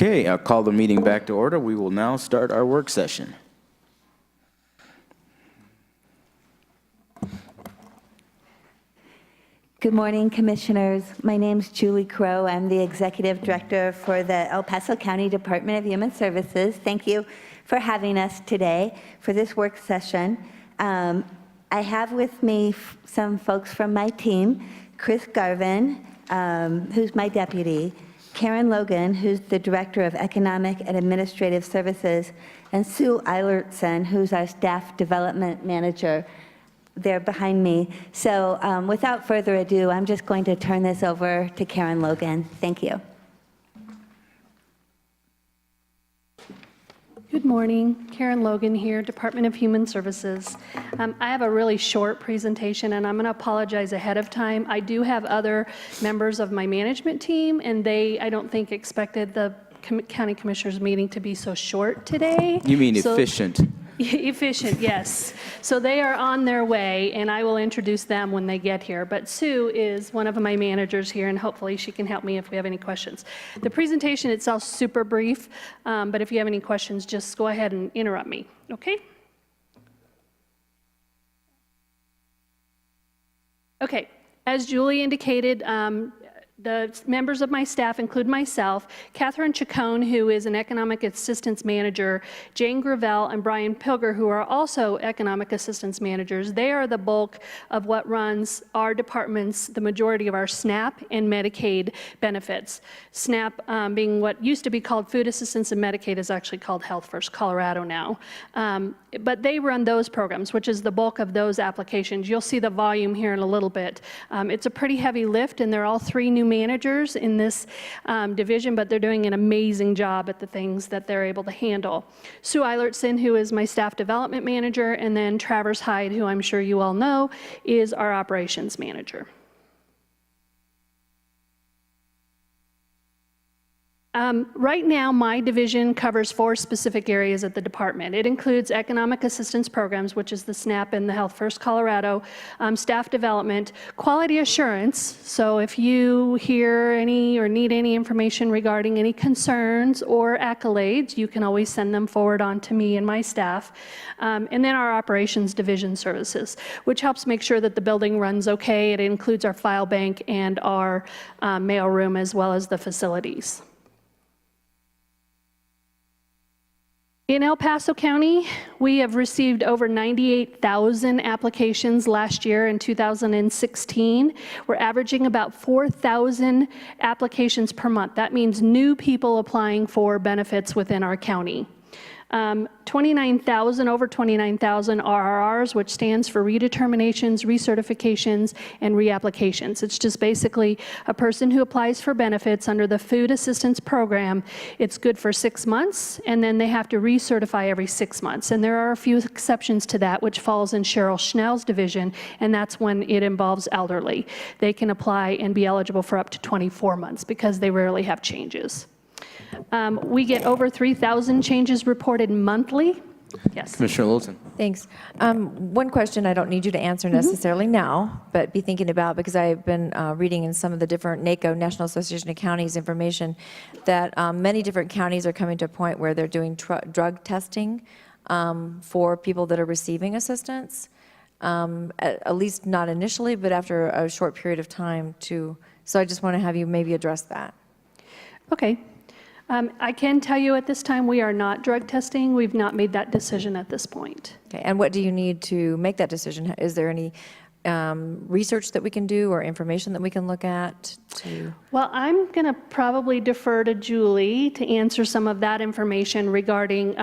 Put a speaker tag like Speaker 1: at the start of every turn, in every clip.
Speaker 1: Okay, I'll call the meeting back to order. We will now start our work session.
Speaker 2: Good morning, Commissioners. My name is Julie Crow. I'm the Executive Director for the El Paso County Department of Human Services. Thank you for having us today for this work session. I have with me some folks from my team, Chris Garvin, who's my deputy, Karen Logan, who's the Director of Economic and Administrative Services, and Sue Eilertson, who's our Staff Development Manager. They're behind me. So without further ado, I'm just going to turn this over to Karen Logan. Thank you.
Speaker 3: Good morning. Karen Logan here, Department of Human Services. I have a really short presentation, and I'm going to apologize ahead of time. I do have other members of my management team, and they, I don't think, expected the County Commissioners meeting to be so short today.
Speaker 1: You mean efficient?
Speaker 3: Efficient, yes. So they are on their way, and I will introduce them when they get here. But Sue is one of my managers here, and hopefully she can help me if we have any questions. The presentation itself is super brief, but if you have any questions, just go ahead and interrupt me, okay? Okay, as Julie indicated, the members of my staff include myself, Catherine Chacon, who is an Economic Assistance Manager, Jane Gravel, and Brian Pilger, who are also Economic Assistance Managers. They are the bulk of what runs our departments, the majority of our SNAP and Medicaid benefits. SNAP being what used to be called Food Assistance, and Medicaid is actually called Health First Colorado now. But they run those programs, which is the bulk of those applications. You'll see the volume here in a little bit. It's a pretty heavy lift, and they're all three new managers in this division, but they're doing an amazing job at the things that they're able to handle. Sue Eilertson, who is my Staff Development Manager, and then Travers Hyde, who I'm sure you all know, is our Operations Manager. Right now, my division covers 4 specific areas at the department. It includes economic assistance programs, which is the SNAP and the Health First Colorado, staff development, quality assurance. So if you hear any or need any information regarding any concerns or accolades, you can always send them forward on to me and my staff. And then our operations division services, which helps make sure that the building runs okay. It includes our file bank and our mail room, as well as the facilities. In El Paso County, we have received over 98,000 applications last year in 2016. We're averaging about 4,000 applications per month. That means new people applying for benefits within our county. 29,000, over 29,000 RRRs, which stands for redeterminations, recertifications, and reapplications. It's just basically a person who applies for benefits under the food assistance program. It's good for 6 months, and then they have to recertify every 6 months. And there are a few exceptions to that, which falls in Cheryl Schnell's division, and that's when it involves elderly. They can apply and be eligible for up to 24 months because they rarely have changes. We get over 3,000 changes reported monthly. Yes.
Speaker 1: Commissioner Littleton.
Speaker 4: Thanks. One question I don't need you to answer necessarily now, but be thinking about, because I've been reading in some of the different NACO, National Association of Counties, information that many different counties are coming to a point where they're doing drug testing for people that are receiving assistance, at least not initially, but after a short period of time too. So I just want to have you maybe address that.
Speaker 3: Okay. I can tell you at this time we are not drug testing. We've not made that decision at this point.
Speaker 4: Okay. And what do you need to make that decision? Is there any research that we can do or information that we can look at?
Speaker 3: Well, I'm going to probably defer to Julie to answer some of that information regarding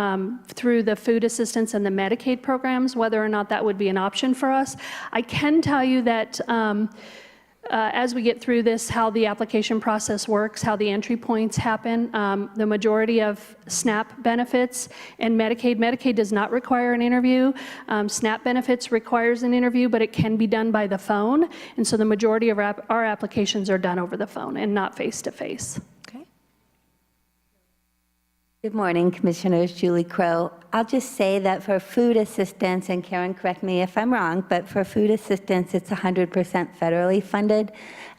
Speaker 3: through the food assistance and the Medicaid programs, whether or not that would be an option for us. I can tell you that as we get through this, how the application process works, how the entry points happen. The majority of SNAP benefits and Medicaid does not require an interview. SNAP benefits requires an interview, but it can be done by the phone. And so the majority of our applications are done over the phone and not face-to-face.
Speaker 4: Okay.
Speaker 2: Good morning, Commissioners. Julie Crow. I'll just say that for food assistance, and Karen, correct me if I'm wrong, but for food assistance, it's 100% federally funded.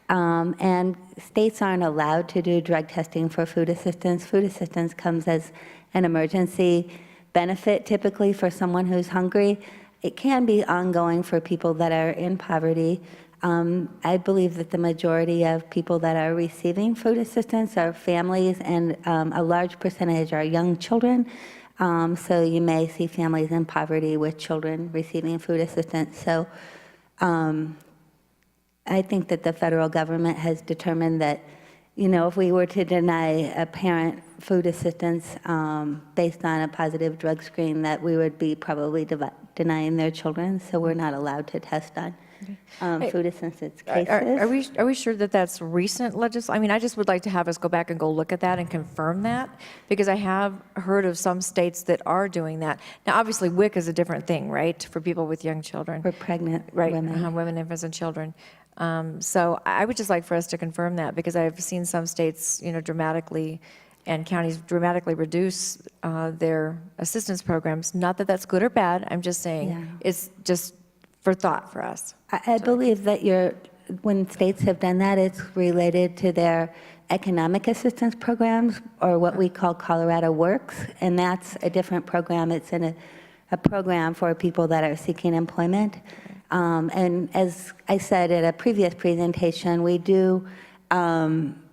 Speaker 2: And states aren't allowed to do drug testing for food assistance. Food assistance comes as an emergency benefit typically for someone who's hungry. It can be ongoing for people that are in poverty. I believe that the majority of people that are receiving food assistance are families, and a large percentage are young children. So you may see families in poverty with children receiving food assistance. So I think that the federal government has determined that, if we were to deny a parent food assistance based on a positive drug screen, that we would be probably denying their children. So we're not allowed to test on food assistance cases.
Speaker 4: Are we sure that that's recent legislation? I mean, I just would like to have us go back and go look at that and confirm that, because I have heard of some states that are doing that. Now, obviously, WIC is a different thing, right, for people with young children.
Speaker 2: For pregnant
Speaker 4: Right,
Speaker 2: women.
Speaker 4: women, infants, and children. So I would just like for us to confirm that, because I've seen some states, dramatically, and counties dramatically reduce their assistance programs. Not that that's good or bad, I'm just saying it's just for thought for us.
Speaker 2: I believe that when states have done that, it's related to their economic assistance programs, or what we call Colorado Works, and that's a different program. It's in a program for people that are seeking employment. And as I said at a previous presentation, we do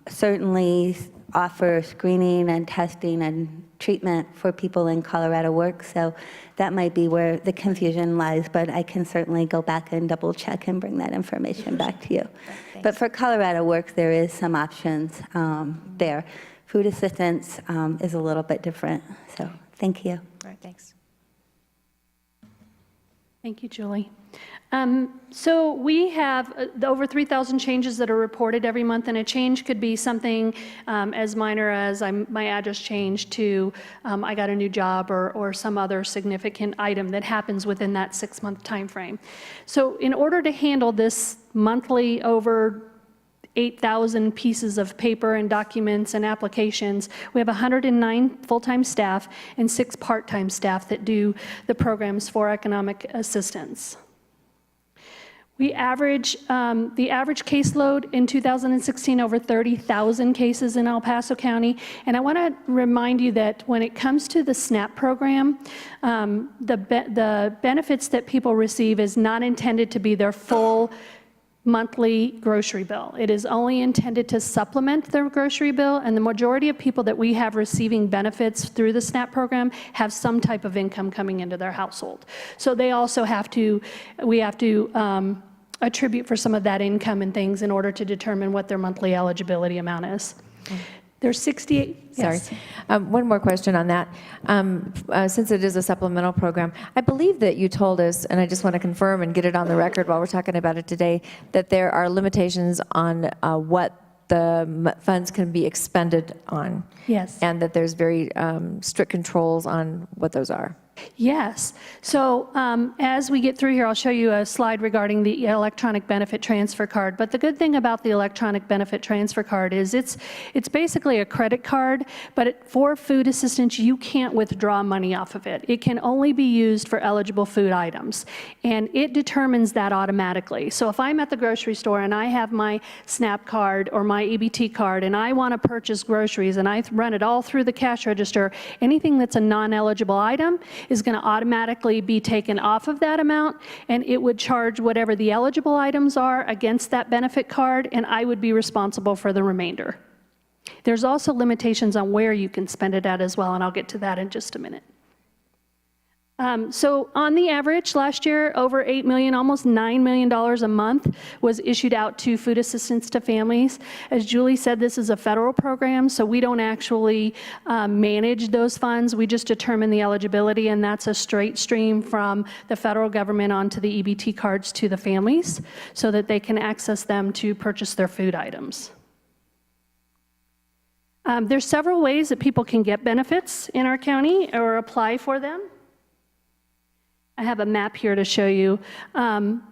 Speaker 2: certainly offer screening and testing and treatment for people in Colorado Works. So that might be where the confusion lies, but I can certainly go back and double check and bring that information back to you. But for Colorado Works, there is some options there. Food assistance is a little bit different. So thank you.
Speaker 4: All right, thanks.
Speaker 3: Thank you, Julie. So we have over 3,000 changes that are reported every month, and a change could be something as minor as my address changed to I got a new job, or some other significant item that happens within that 6-month time frame. So in order to handle this monthly over 8,000 pieces of paper and documents and applications, we have 109 full-time staff and 6 part-time staff that do the programs for economic assistance. We average, the average caseload in 2016, over 30,000 cases in El Paso County. And I want to remind you that when it comes to the SNAP program, the benefits that people receive is not intended to be their full monthly grocery bill. It is only intended to supplement their grocery bill, and the majority of people that we have receiving benefits through the SNAP program have some type of income coming into their household. So they also we have to attribute for some of that income and things in order to determine what their monthly eligibility amount is. There's 68,
Speaker 4: Sorry.
Speaker 3: yes.
Speaker 4: One more question on that. Since it is a supplemental program, I believe that you told us, and I just want to confirm and get it on the record while we're talking about it today, that there are limitations on what the funds can be expended on.
Speaker 3: Yes.
Speaker 4: And that there's very strict controls on what those are.
Speaker 3: Yes. So as we get through here, I'll show you a slide regarding the electronic benefit transfer card. But the good thing about the electronic benefit transfer card is it's basically a credit card, but for food assistance, you can't withdraw money off of it. It can only be used for eligible food items, and it determines that automatically. So if I'm at the grocery store and I have my SNAP card or my EBT card and I want to purchase groceries and I run it all through the cash register, anything that's a non-eligible item is going to automatically be taken off of that amount, and it would charge whatever the eligible items are against that benefit card, and I would be responsible for the remainder. There's also limitations on where you can spend it at as well, and I'll get to that in just a minute. So on the average, last year, over $8 million, almost $9 million a month was issued out to food assistance to families. As Julie said, this is a federal program, so we don't actually manage those funds. We just determine the eligibility, and that's a straight stream from the federal government onto the EBT cards to the families so that they can access them to purchase their food items. There's several ways that people can get benefits in our county or apply for them. I have a map here to show you.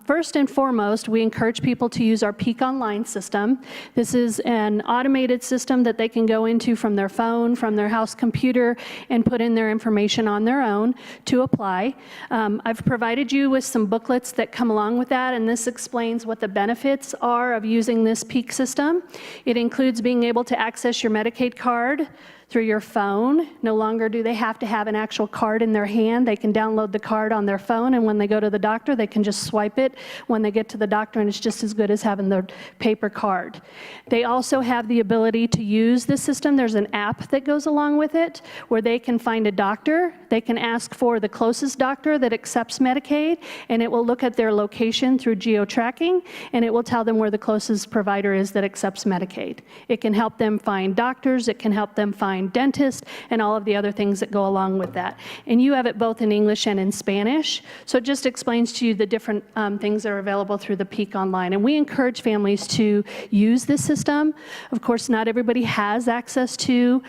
Speaker 3: First and foremost, we encourage people to use our Peak Online system. This is an automated system that they can go into from their phone, from their house computer, and put in their information on their own to apply. I've provided you with some booklets that come along with that, and this explains what the benefits are of using this Peak system. It includes being able to access your Medicaid card through your phone. No longer do they have to have an actual card in their hand. They can download the card on their phone, and when they go to the doctor, they can just swipe it when they get to the doctor, and it's just as good as having the paper card. They also have the ability to use this system. There's an app that goes along with it where they can find a doctor. They can ask for the closest doctor that accepts Medicaid, and it will look at their location through geo-tracking, and it will tell them where the closest provider is that accepts Medicaid. It can help them find doctors. It can help them find dentist, and all of the other things that go along with that. And you have it both in English and in Spanish, so it just explains to you the different things that are available through the Peak Online. And we encourage families to use this system. Of course, not everybody has access to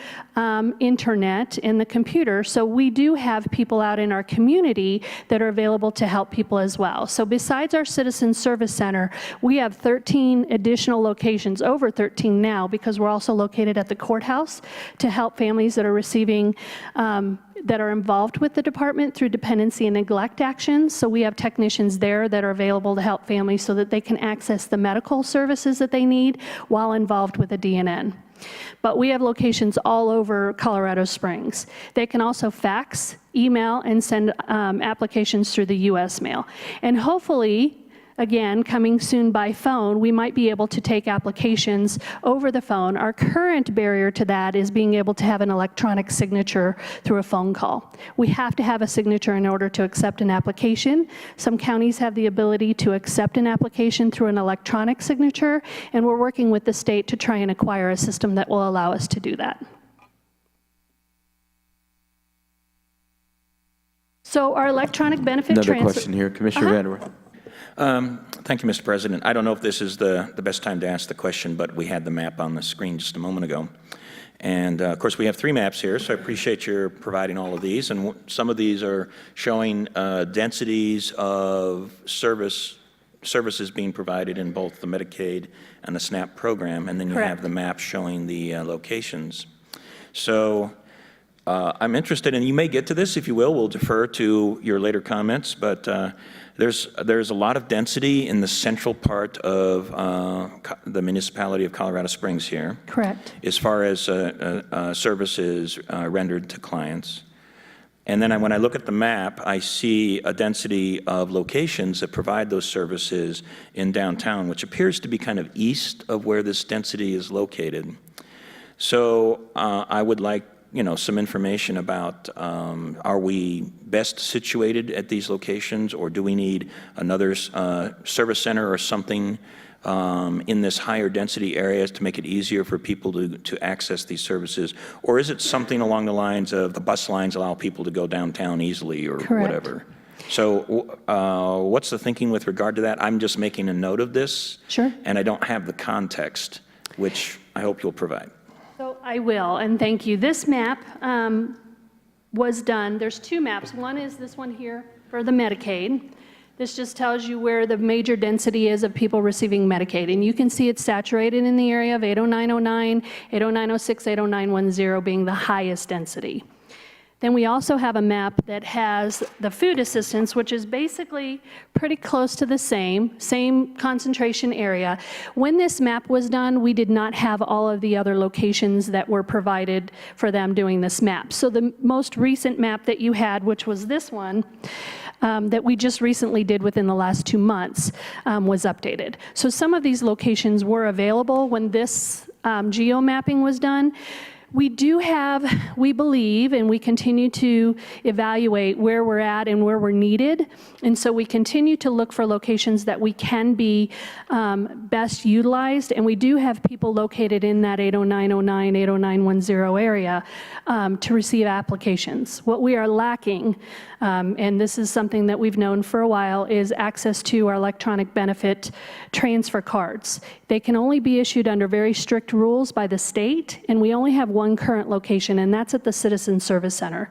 Speaker 3: internet and the computer, so we do have people out in our community that are available to help people as well. So besides our Citizen Service Center, we have 13 additional locations, over 13 now, because we're also located at the courthouse to help families that are receiving, that are involved with the department through dependency and neglect actions. So we have technicians there that are available to help families so that they can access the medical services that they need while involved with a DNN. But we have locations all over Colorado Springs. They can also fax, email, and send applications through the US mail. And hopefully, again, coming soon by phone, we might be able to take applications over the phone. Our current barrier to that is being able to have an electronic signature through a phone call. We have to have a signature in order to accept an application. Some counties have the ability to accept an application through an electronic signature, and we're working with the state to try and acquire a system that will allow us to do that. So our electronic benefit
Speaker 1: Another
Speaker 3: transfer.
Speaker 1: question here, Commissioner Vanderwerf.
Speaker 5: Thank you, Mr. President. I don't know if this is the best time to ask the question, but we had the map on the screen just a moment ago. And of course, we have 3 maps here, so I appreciate your providing all of these. And some of these are showing densities of services being provided in both the Medicaid and the SNAP program. And then you have the map showing the locations. So I'm interested, and you may get to this if you will. We'll defer to your later comments, but there's a lot of density in the central part of the municipality of Colorado Springs here.
Speaker 3: Correct.
Speaker 5: As far as services rendered to clients. And then when I look at the map, I see a density of locations that provide those services in downtown, which appears to be kind of east of where this density is located. So I would like some information about, are we best situated at these locations, or do we need another service center or something in this higher density areas to make it easier for people to access these services? Or is it something along the lines of the bus lines allow people to go downtown easily or whatever? So what's the thinking with regard to that? I'm just making a note of this.
Speaker 3: Sure.
Speaker 5: And I don't have the context, which I hope you'll provide.
Speaker 3: So I will, and thank you. This map was done, there's 2 maps. One is this one here for the Medicaid. This just tells you where the major density is of people receiving Medicaid. And you can see it's saturated in the area of 80909, 80906, 80910 being the highest density. Then we also have a map that has the food assistance, which is basically pretty close to the same concentration area. When this map was done, we did not have all of the other locations that were provided for them doing this map. So the most recent map that you had, which was this one, that we just recently did within the last 2 months, was updated. So some of these locations were available when this geo mapping was done. We do have, we believe, and we continue to evaluate where we're at and where we're needed. And so we continue to look for locations that we can be best utilized. And we do have people located in that 80909, 80910 area to receive applications. What we are lacking, and this is something that we've known for a while, is access to our electronic benefit transfer cards. They can only be issued under very strict rules by the state, and we only have one one current location, and that's at the Citizen Service Center,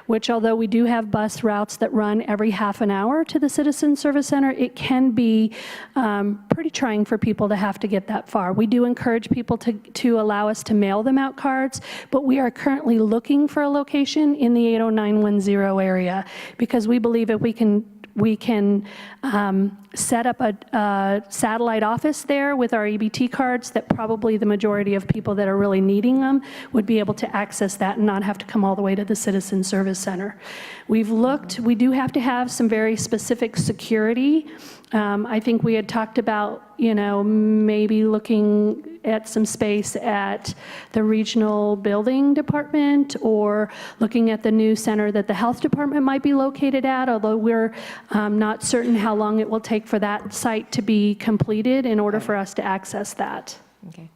Speaker 3: which although we do have bus routes that run every half an hour to the Citizen Service Center, it can be pretty trying for people to have to get that far. We do encourage people to allow us to mail them out cards, but we are currently looking for a location in the 80910 area because we believe if we can set up a satellite office there with our EBT cards, that probably the majority of people that are really needing them would be able to access that and not have to come all the way to the Citizen Service Center. We've looked, we do have to have some very specific security. I think we had talked about, maybe looking at some space at the regional building department or looking at the new center that the health department might be located at, although we're not certain how long it will take for that site to be completed in order for us to access that.
Speaker 4: Okay.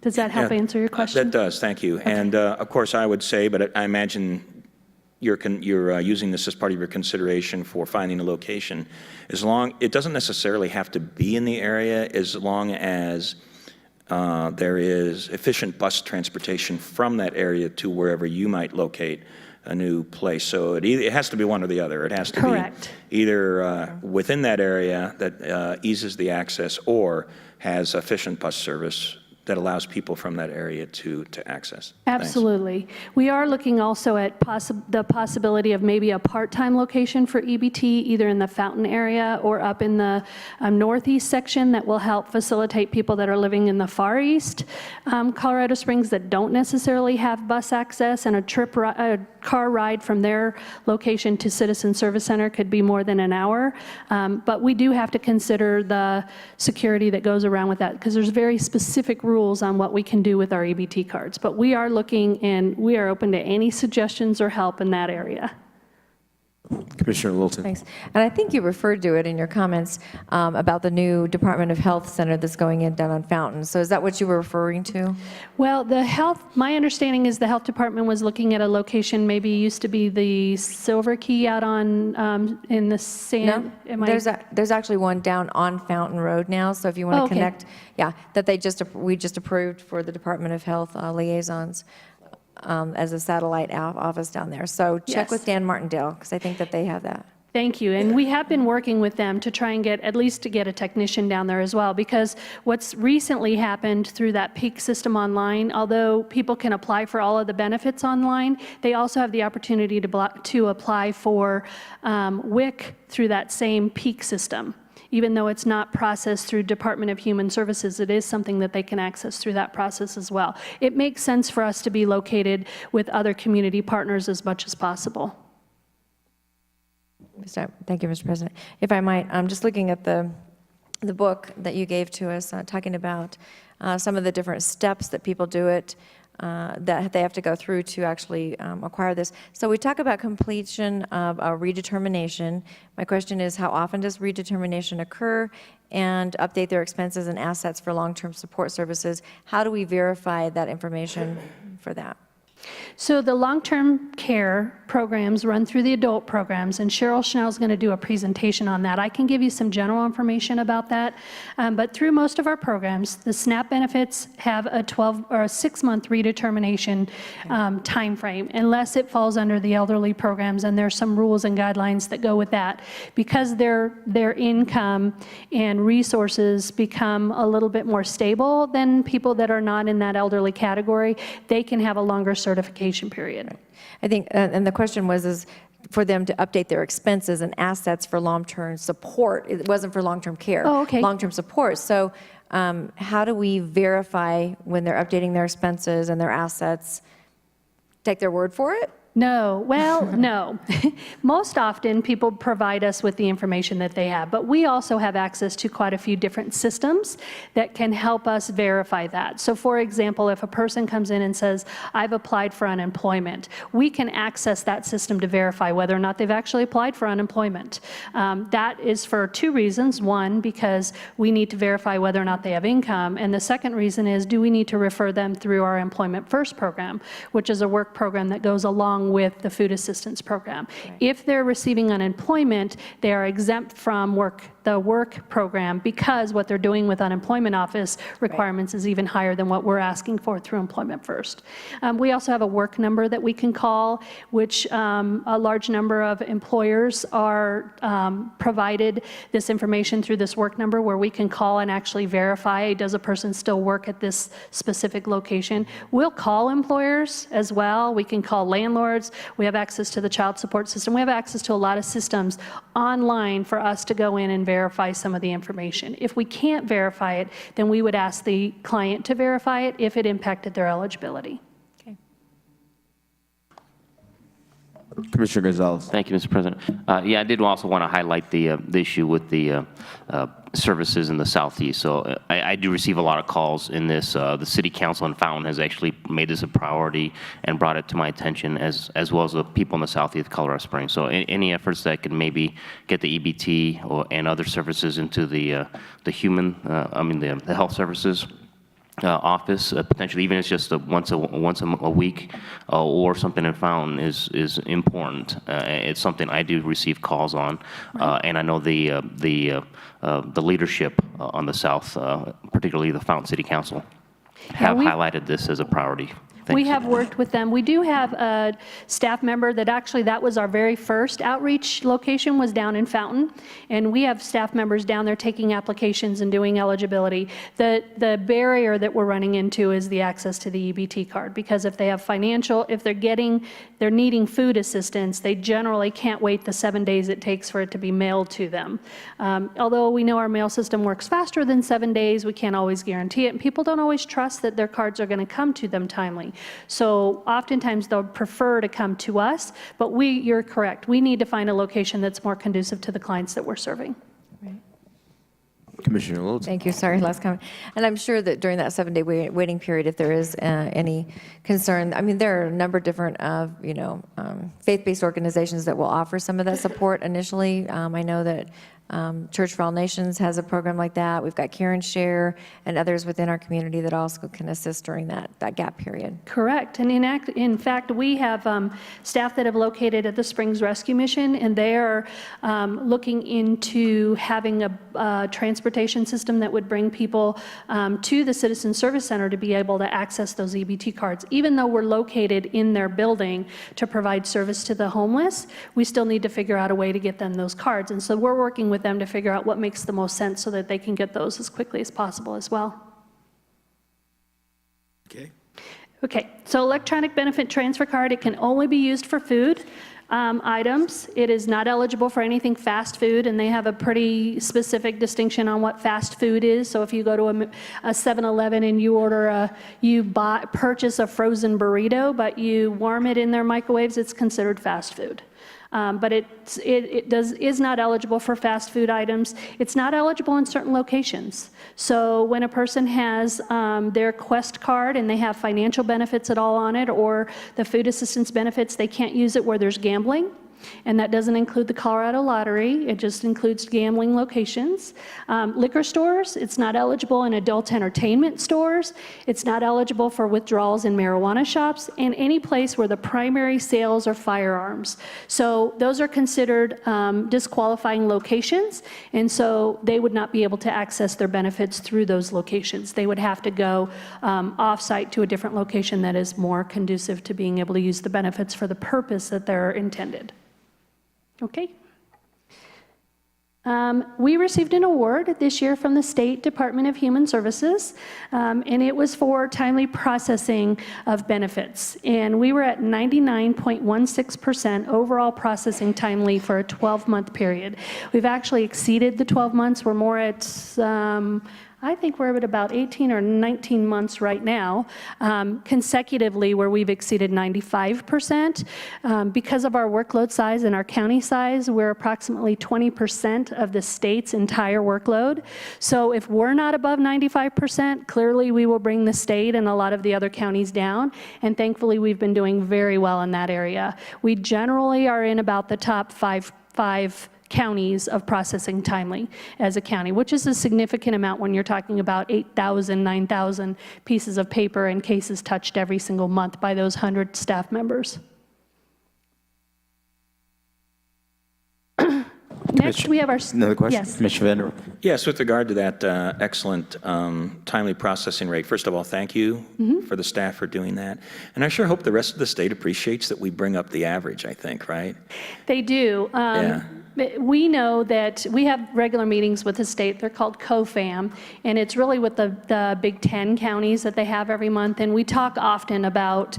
Speaker 3: Does that help answer your question?
Speaker 5: That does, thank you. Okay. And of course, I would say, but I imagine you're using this as part of your consideration for finding a location. It doesn't necessarily have to be in the area as long as there is efficient bus transportation from that area to wherever you might locate a new place. So it has to be one or the other. It has to
Speaker 3: Correct.
Speaker 5: be either within that area that eases the access or has efficient bus service that allows people from that area to access.
Speaker 3: Absolutely. Thanks. We are looking also at the possibility of maybe a part-time location for EBT, either in the Fountain area or up in the northeast section that will help facilitate people that are living in the far east Colorado Springs that don't necessarily have bus access, and a car ride from their location to Citizen Service Center could be more than an hour. But we do have to consider the security that goes around with that, because there's very specific rules on what we can do with our EBT cards. But we are looking, and we are open to any suggestions or help in that area.
Speaker 1: Commissioner Littleton.
Speaker 4: Thanks. And I think you referred to it in your comments about the new Department of Health Center that's going in down on Fountain. So is that what you were referring to?
Speaker 3: Well, my understanding is the health department was looking at a location, maybe used to be the Silver Key out on, in the sand.
Speaker 4: No, there's actually one down on Fountain Road now. So if you want to connect, that we just approved for the Department of Health liaisons. As a satellite office down there. So check with Dan Martindale, because I think that they have that.
Speaker 3: Thank you. And we have been working with them to try and get a technician down there as well, because what's recently happened through that PEAK system online, although people can apply for all of the benefits online, they also have the opportunity to apply for WIC through that same PEAK system. Even though it's not processed through Department of Human Services, it is something that they can access through that process as well. It makes sense for us to be located with other community partners as much as possible.
Speaker 4: Thank you, Mr. President. If I might, I'm just looking at the book that you gave to us, talking about some of the different steps that people do it, that they have to go through to actually acquire this. So we talk about completion of a redetermination. My question is, how often does redetermination occur? And update their expenses and assets for long-term support services. How do we verify that information for that?
Speaker 3: So the long-term care programs run through the adult programs, and Cheryl Schnell is going to do a presentation on that. I can give you some general information about that, but through most of our programs, the SNAP benefits have a 12 or a 6-month redetermination time frame, unless it falls under the elderly programs, and there's some rules and guidelines that go with that. Because their income and resources become a little bit more stable than people that are not in that elderly category, they can have a longer certification period.
Speaker 4: I think, and the question is for them to update their expenses and assets for long-term support. It wasn't for long-term care.
Speaker 3: Oh, okay.
Speaker 4: Long-term support. So how do we verify when they're updating their expenses and their assets? Take their word for it?
Speaker 3: No, well, no. Most often people provide us with the information that they have, but we also have access to quite a few different systems that can help us verify that. So for example, if a person comes in and says, I've applied for unemployment, we can access that system to verify whether or not they've actually applied for unemployment. That is for 2 reasons. One, because we need to verify whether or not they have income, and the second reason is, do we need to refer them through our Employment First program, which is a work program that goes along with the food assistance program. Right. If they're receiving unemployment, they are exempt from work the work program, because what they're doing with unemployment office requirements is even higher than what we're asking for through Employment First. We also have a work number that we can call, which a large number of employers are provided this information through this work number, where we can call and actually verify, does a person still work at this specific location? We'll call employers as well. We can call landlords. We have access to the child support system. We have access to a lot of systems online for us to go in and verify some of the information. If we can't verify it, then we would ask the client to verify it if it impacted their eligibility.
Speaker 4: Okay.
Speaker 1: Commissioner Gonzalez.
Speaker 6: Thank you, Mr. President. Yeah, I did also want to highlight the issue with the services in the Southeast. So I do receive a lot of calls in this. The City Council in Fountain has actually made this a priority and brought it to my attention, as well as the people in the Southeast Colorado Springs. So any efforts that could maybe get the EBT and other services into the health services office, potentially even if it's just once a week, or something in Fountain is important. It's something I do receive calls on, and I know the leadership on the South, particularly the Fountain City Council, have highlighted this as a priority. Thanks.
Speaker 3: We have worked with them. We do have a staff member that was our very first outreach location, was down in Fountain, and we have staff members down there taking applications and doing eligibility. The barrier that we're running into is the access to the EBT card, because if they have if they're needing food assistance, they generally can't wait the 7 days it takes for it to be mailed to them. Although we know our mail system works faster than 7 days, we can't always guarantee it, and people don't always trust that their cards are going to come to them timely. So oftentimes they'll prefer to come to us, but you're correct. We need to find a location that's more conducive to the clients that we're serving.
Speaker 1: Commissioner Lodes.
Speaker 4: Thank you. Sorry, last comment. And I'm sure that during that 7-day waiting period, if there is any concern, I mean, there are a number of different, faith-based organizations that will offer some of that support initially. I know that Church for All Nations has a program like that. We've got Care and Share and others within our community that also can assist during that gap period.
Speaker 3: Correct. And in fact, we have staff that have located at the Springs Rescue Mission, and they are looking into having a transportation system that would bring people to the Citizen Service Center to be able to access those EBT cards. Even though we're located in their building to provide service to the homeless, we still need to figure out a way to get them those cards. And so we're working with them to figure out what makes the most sense so that they can get those as quickly as possible as well. Okay, so electronic benefit transfer card, it can only be used for food items. It is not eligible for anything fast food, and they have a pretty specific distinction on what fast food is. So if you go to a 7-Eleven and you purchase a frozen burrito, but you warm it in their microwaves, it's considered fast food. But it is not eligible for fast food items. It's not eligible in certain locations. So when a person has their Quest card and they have financial benefits at all on it, or the food assistance benefits, they can't use it where there's gambling. And that doesn't include the Colorado Lottery. It just includes gambling locations. Liquor stores, it's not eligible in adult entertainment stores. It's not eligible for withdrawals in marijuana shops, and any place where the primary sales are firearms. So those are considered disqualifying locations, and so they would not be able to access their benefits through those locations. They would have to go off-site to a different location that is more conducive to being able to use the benefits for the purpose that they're intended. Okay. We received an award this year from the State Department of Human Services, and it was for timely processing of benefits. And we were at 99.16% overall processing timely for a 12-month period. We've actually exceeded the 12 months. We're more at I think we're at about 18 or 19 months right now, consecutively, where we've exceeded 95%. Because of our workload size and our county size, we're approximately 20% of the state's entire workload. So if we're not above 95%, clearly we will bring the state and a lot of the other counties down. And thankfully, we've been doing very well in that area. We generally are in about the top five counties of processing timely as a county, which is a significant amount when you're talking about 8,000, 9,000 pieces of paper and cases touched every single month by those 100 staff members. Next, we have our...
Speaker 1: Another question?
Speaker 3: Yes.
Speaker 1: Commissioner Vander.
Speaker 5: Yes, with regard to that excellent timely processing rate, first of all, thank you for the staff for doing that. And I sure hope the rest of the state appreciates that we bring up the average, I think, right?
Speaker 3: They do.
Speaker 5: Yeah.
Speaker 3: We know that we have regular meetings with the state. They're called COFAM, and it's really with the Big 10 counties that they have every month. And we talk often about,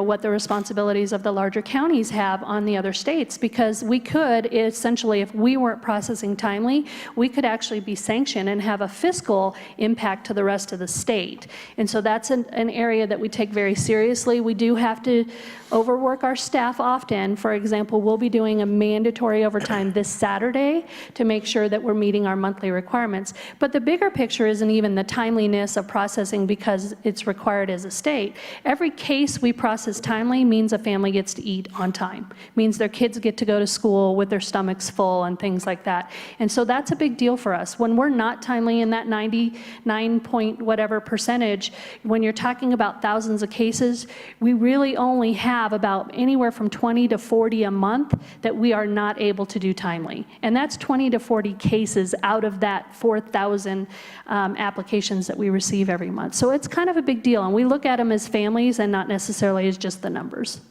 Speaker 3: what the responsibilities of the larger counties have on the other states, because we could essentially, if we weren't processing timely, we could actually be sanctioned and have a fiscal impact to the rest of the state. And so that's an area that we take very seriously. We do have to overwork our staff often. For example, we'll be doing a mandatory overtime this Saturday to make sure that we're meeting our monthly requirements. But the bigger picture isn't even the timeliness of processing because it's required as a state. Every case we process timely means a family gets to eat on time, means their kids get to go to school with their stomachs full and things like that. And so that's a big deal for us. When we're not timely in that 99 point whatever percentage, when you're talking about thousands of cases, we really only have about anywhere from 20 to 40 a month that we are not able to do timely. And that's 20 to 40 cases out of that 4,000 applications that we receive every month. So it's kind of a big deal. And we look at them as families and not necessarily as just the numbers.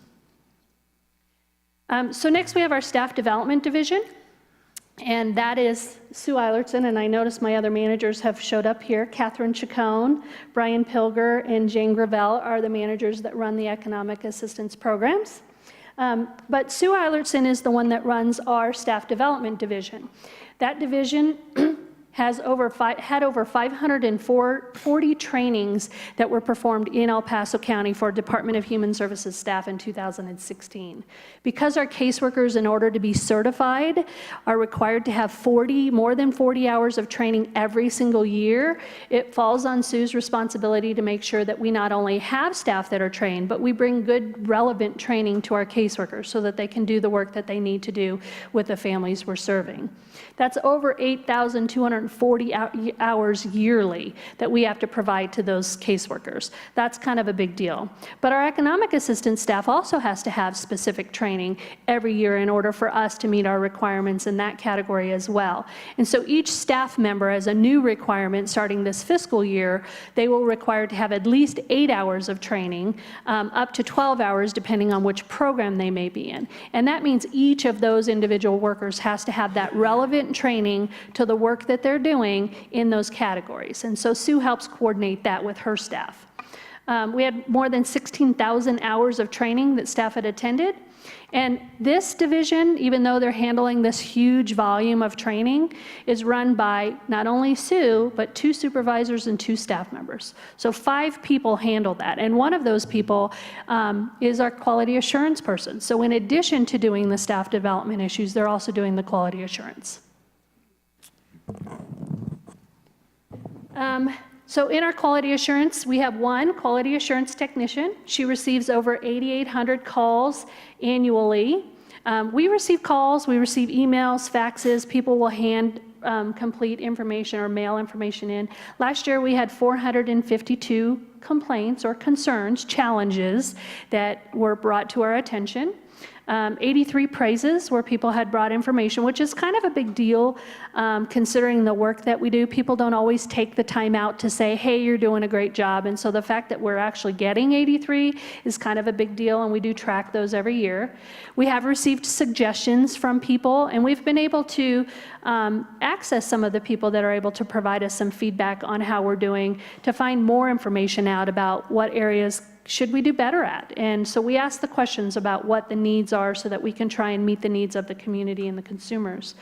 Speaker 3: So next we have our staff development division. And that is Sue Eilertson, and I notice my other managers have showed up here. Catherine Chacon, Brian Pilger, and Jane Gravel are the managers that run the economic assistance programs. But Sue Eilertson is the one that runs our staff development division. That division had over 540 trainings that were performed in El Paso County for Department of Human Services staff in 2016. Because our caseworkers, in order to be certified, are required to have more than 40 hours of training every single year, it falls on Sue's responsibility to make sure that we not only have staff that are trained, but we bring good, relevant training to our caseworkers so that they can do the work that they need to do with the families we're serving. That's over 8,240 hours yearly that we have to provide to those caseworkers. That's kind of a big deal. But our economic assistance staff also has to have specific training every year in order for us to meet our requirements in that category as well. And so each staff member has a new requirement starting this fiscal year. They will require to have at least 8 hours of training, up to 12 hours depending on which program they may be in. And that means each of those individual workers has to have that relevant training to the work that they're doing in those categories. And so Sue helps coordinate that with her staff. We had more than 16,000 hours of training that staff had attended. And this division, even though they're handling this huge volume of training, is run by not only Sue, but 2 supervisors and 2 staff members. So 5 people handle that. And one of those people is our quality assurance person. So in addition to doing the staff development issues, they're also doing the quality assurance. So in our quality assurance, we have 1 quality assurance technician. She receives over 8,800 calls annually. We receive calls, we receive emails, faxes. People will hand complete information or mail information in. Last year, we had 452 complaints or concerns, challenges that were brought to our attention. 83 praises where people had brought information, which is kind of a big deal considering the work that we do. People don't always take the time out to say, hey, you're doing a great job. And so the fact that we're actually getting 83 is kind of a big deal, and we do track those every year. We have received suggestions from people, and we've been able to access some of the people that are able to provide us some feedback on how we're doing to find more information out about what areas should we do better at. And so we ask the questions about what the needs are so that we can try and meet the needs of the community and the consumers.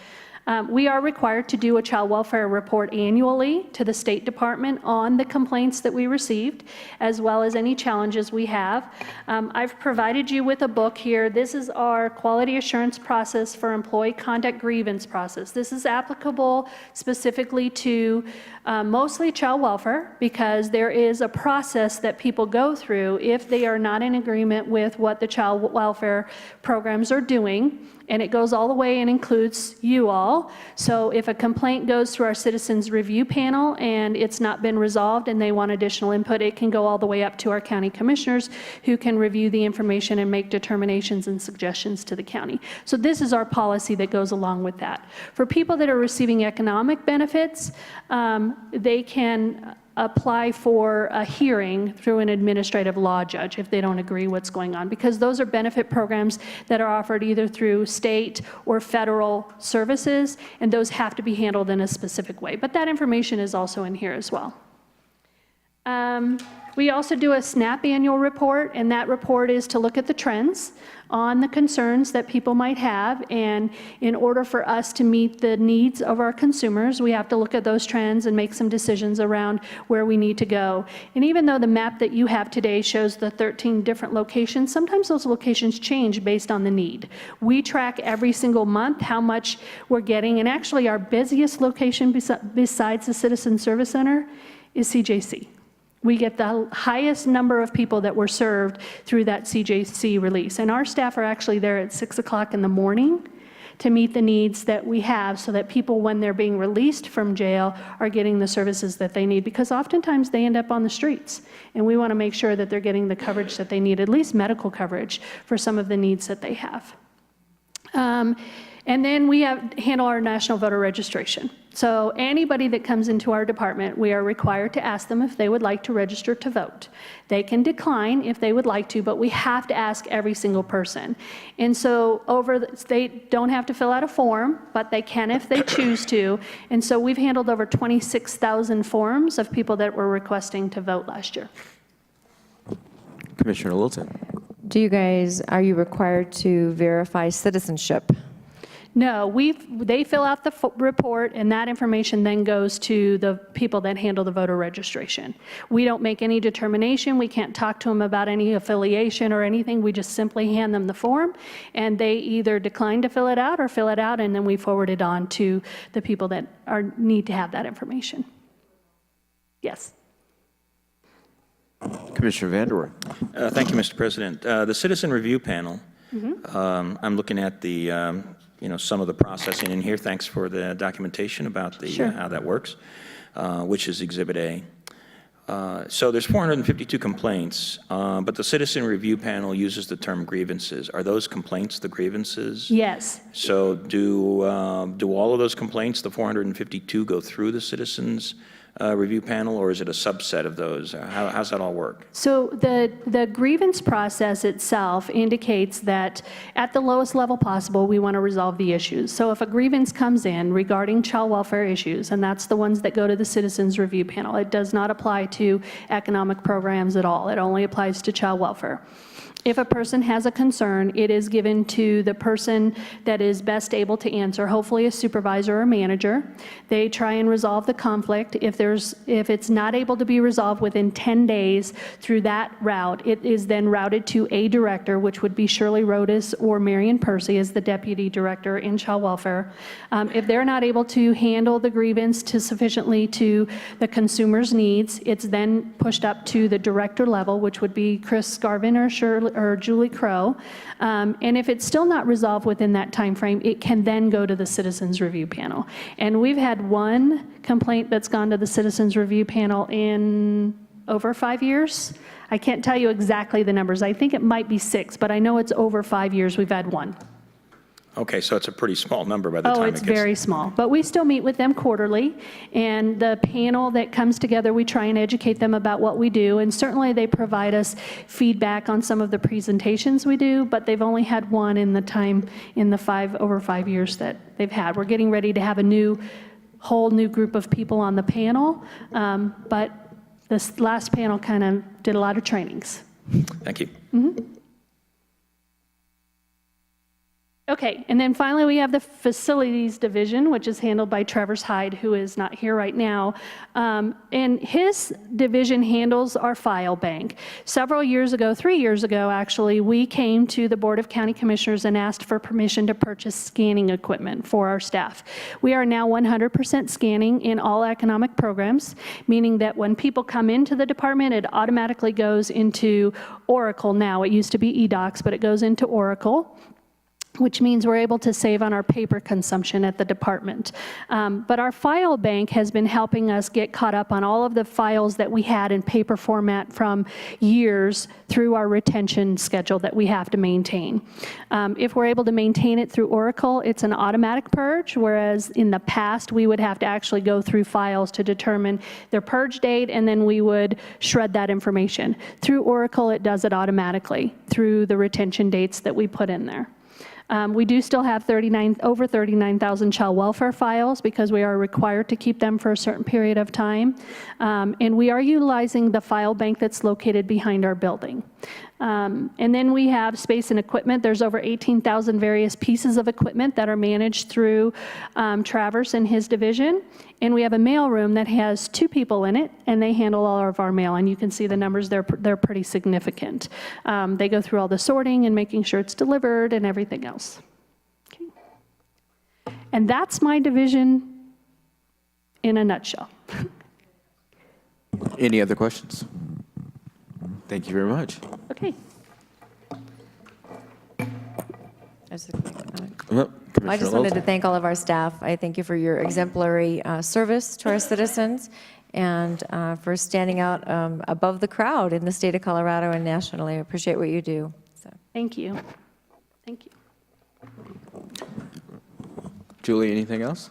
Speaker 3: We are required to do a child welfare report annually to the State Department on the complaints that we received, as well as any challenges we have. I've provided you with a book here. This is our quality assurance process for employee conduct grievance process. This is applicable specifically to mostly child welfare, because there is a process that people go through if they are not in agreement with what the child welfare programs are doing. And it goes all the way and includes you all. all. So if a complaint goes through our citizens review panel and it's not been resolved and they want additional input, it can go all the way up to our county commissioners, who can review the information and make determinations and suggestions to the county. So this is our policy that goes along with that. For people that are receiving economic benefits, they can apply for a hearing through an administrative law judge if they don't agree what's going on, because those are benefit programs that are offered either through state or federal services, and those have to be handled in a specific way. But that information is also in here as well. We also do a SNAP annual report, and that report is to look at the trends on the concerns that people might have. And in order for us to meet the needs of our consumers, we have to look at those trends and make some decisions around where we need to go. And even though the map that you have today shows the 13 different locations, sometimes those locations change based on the need. We track every single month how much we're getting, and actually our busiest location besides the Citizen Service Center is CJC. We get the highest number of people that were served through that CJC release. And our staff are actually there at 6 o'clock in the morning to meet the needs that we have, so that people, when they're being released from jail, are getting the services that they need, because oftentimes they end up on the streets. And we want to make sure that they're getting the coverage that they need, at least medical coverage, for some of the needs that they have. And then we handle our national voter registration. So anybody that comes into our department, we are required to ask them if they would like to register to vote. They can decline if they would like to, but we have to ask every single person. And so they don't have to fill out a form, but they can if they choose to. And so we've handled over 26,000 forms of people that were requesting to vote last year.
Speaker 1: Commissioner Littleton.
Speaker 4: Are you required to verify citizenship?
Speaker 3: No, they fill out the report, and that information then goes to the people that handle the voter registration. We don't make any determination. We can't talk to them about any affiliation or anything. We just simply hand them the form, and they either decline to fill it out or fill it out, and then we forward it on to the people that need to have that information. Yes.
Speaker 1: Commissioner Vanderwerf.
Speaker 5: Thank you, Mr. President. The Citizen Review Panel, I'm looking at the some of the processing in here. Thanks for the documentation about the how that works, which is Exhibit A. So there's 452 complaints, but the Citizen Review Panel uses the term grievances. Are those complaints the grievances?
Speaker 3: Yes.
Speaker 5: So do all of those complaints, the 452, go through the Citizens Review Panel, or is it a subset of those? How's that all work?
Speaker 3: So the grievance process itself indicates that at the lowest level possible, we want to resolve the issues. So if a grievance comes in regarding child welfare issues, and that's the ones that go to the Citizens Review Panel, it does not apply to economic programs at all. It only applies to child welfare. If a person has a concern, it is given to the person that is best able to answer, hopefully a supervisor or manager. They try and resolve the conflict. If it's not able to be resolved within 10 days through that route, it is then routed to a director, which would be Shirley Rodas or Marion Percy as the deputy director in child welfare. If they're not able to handle the grievance sufficiently to the consumer's needs, it's then pushed up to the director level, which would be Chris Garvin or Julie Crow. And if it's still not resolved within that time frame, it can then go to the Citizens Review Panel. And we've had one complaint that's gone to the Citizens Review Panel in over 5 years. I can't tell you exactly the numbers. I think it might be 6, but I know it's over 5 years we've had one.
Speaker 5: Okay, so it's a pretty small number by the time
Speaker 3: Oh,
Speaker 5: it
Speaker 3: it's
Speaker 5: gets...
Speaker 3: very small. But we still meet with them quarterly, and the panel that comes together, we try and educate them about what we do, and certainly they provide us feedback on some of the presentations we do, but they've only had one in the over 5 years that they've had. We're getting ready to have a whole new group of people on the panel, but this last panel kind of did a lot of trainings.
Speaker 5: Thank you.
Speaker 3: Okay, and then finally we have the Facilities Division, which is handled by Travis Hyde, who is not here right now. And his division handles our file bank. Several years ago, 3 years ago actually, we came to the Board of County Commissioners and asked for permission to purchase scanning equipment for our staff. We are now 100% scanning in all economic programs, meaning that when people come into the department, it automatically goes into Oracle now. It used to be eDocs, but it goes into Oracle. which means we're able to save on our paper consumption at the department. But our file bank has been helping us get caught up on all of the files that we had in paper format from years through our retention schedule that we have to maintain. If we're able to maintain it through Oracle, it's an automatic purge, whereas in the past, we would have to actually go through files to determine their purge date, and then we would shred that information. Through Oracle, it does it automatically through the retention dates that we put in there. We do still have over 39,000 child welfare files because we are required to keep them for a certain period of time. And we are utilizing the file bank that's located behind our building. And then we have space and equipment. There's over 18,000 various pieces of equipment that are managed through Travers and his division. And we have a mail room that has 2 people in it, and they handle all of our mail. And you can see the numbers, they're pretty significant. They go through all the sorting and making sure it's delivered and everything else. Okay. And that's my division in a nutshell.
Speaker 1: Any other questions? Thank you very much.
Speaker 3: Okay.
Speaker 1: Well,
Speaker 4: I just wanted to thank all of our staff. I thank you for your exemplary service to our citizens and for standing out above the crowd in the state of Colorado and nationally. I appreciate what you do. So.
Speaker 3: Thank you. Thank you.
Speaker 1: Julie, anything else?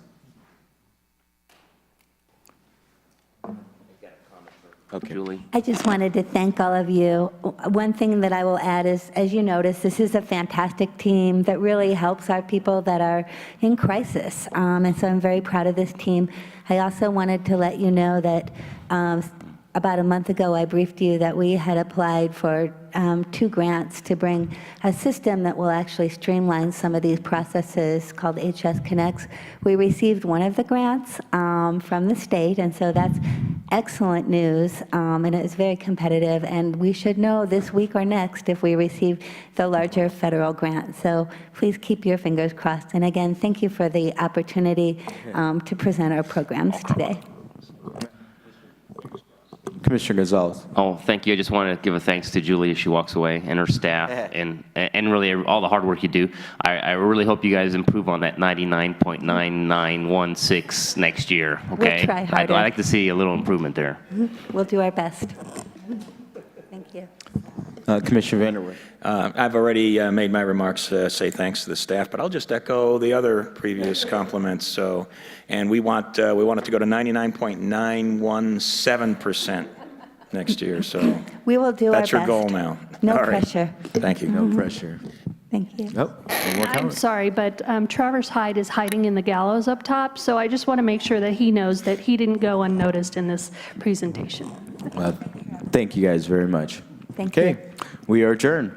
Speaker 1: Okay.
Speaker 6: Julie?
Speaker 2: I just wanted to thank all of you. One thing that I will add is, as you notice, this is a fantastic team that really helps our people that are in crisis. And so I'm very proud of this team. I also wanted to let you know that about a month ago, I briefed you that we had applied for 2 grants to bring a system that will actually streamline some of these processes called HS Connects. We received one of the grants from the state, and so that's excellent news, and it's very competitive, and we should know this week or next if we receive the larger federal grant. So please keep your fingers crossed. And again, thank you for the opportunity to present our programs today.
Speaker 1: Commissioner Gonzalez.
Speaker 6: Oh, thank you. I just want to give a thanks to Julie as she walks away and her staff and really all the hard work you do. I really hope you guys improve on that 99.9916 next year, okay?
Speaker 2: We'll try harder.
Speaker 6: I'd like to see a little improvement there.
Speaker 2: We'll do our best. Thank you.
Speaker 1: Commissioner Vanderwerf.
Speaker 5: I've already made my remarks, say thanks to the staff, but I'll just echo the other previous compliments. So, and we want it to go to 99.917% next year. So
Speaker 2: We will do our
Speaker 5: that's
Speaker 2: best.
Speaker 5: your goal now.
Speaker 2: No
Speaker 5: All right.
Speaker 2: pressure.
Speaker 5: Thank you.
Speaker 1: No pressure.
Speaker 2: Thank you.
Speaker 1: Oh, one more
Speaker 3: I'm
Speaker 1: comment.
Speaker 3: sorry, but Travers Hyde is hiding in the gallows up top, so I just want to make sure that he knows that he didn't go unnoticed in this presentation.
Speaker 1: Thank you guys very much.
Speaker 2: Thank
Speaker 1: Okay,
Speaker 2: you.
Speaker 1: we are adjourned.